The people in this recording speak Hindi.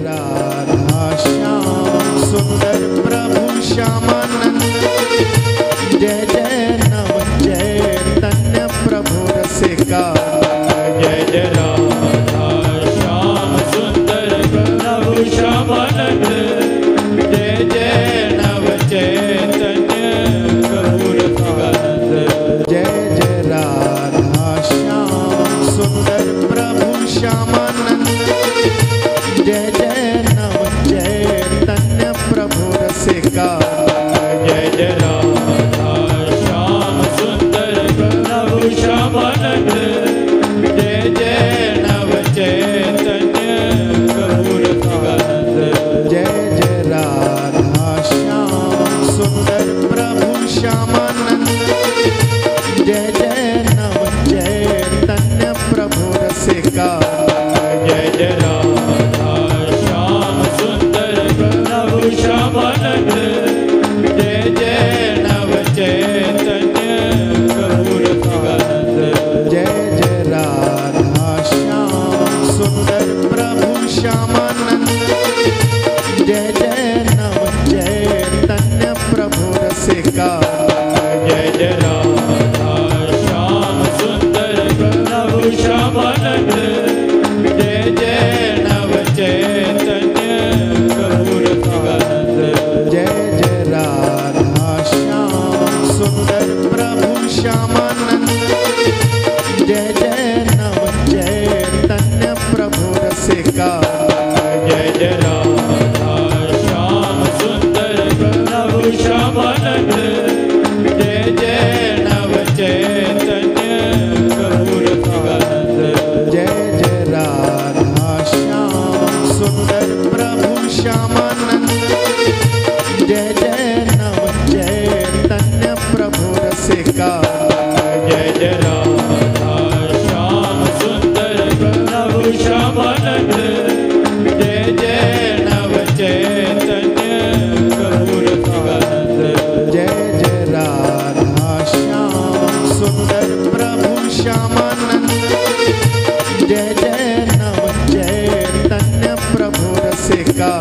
राधा श्याम सुंदर प्रभु श्यामानंद। जय जय नव चैतन्य प्रभु रसिका। जय जय राधा श्याम सुंदर प्रभु श्यामानंद। जय जय नव चैतन्य प्रभु रसिकानंद। जय जय राधा श्याम सुंदर प्रभु श्यामानंद। जय जय नव चैतन्य प्रभु रसिका। जय जय राधा श्याम सुंदर प्रभु श्यामानंद। जय जय नव चैतन्य प्रभु रसिकानंद। जय जय राधा श्याम सुंदर प्रभु श्यामानंद। जय जय नव चैतन्य प्रभु रसिका। जय जय राधा श्याम सुंदर प्रभु श्यामानंद। जय जय नव चैतन्य प्रभु रसिकानंद। जय जय राधा श्याम सुंदर प्रभु श्यामानंद। जय जय नव चैतन्य प्रभु रसिका। जय जय राधा श्याम सुंदर प्रभु श्यामानंद। जय जय नव चैतन्य प्रभु रसिकानंद। जय जय राधा श्याम सुंदर प्रभु श्यामानंद। जय जय नव चैतन्य प्रभु रसिका। जय जय राधा श्याम सुंदर प्रभु श्यामानंद। जय जय नव चैतन्य प्रभु रसिकानंद। जय जय राधा श्याम सुंदर प्रभु श्यामानंद। जय जय नव चैतन्य प्रभु रसिका। जय जय राधा श्याम सुंदर प्रभु श्यामानंद। जय जय नव चैतन्य प्रभु रसिकानंद। जय जय राधा श्याम सुंदर प्रभु श्यामानंद। जय जय नव चैतन्य प्रभु रसिका।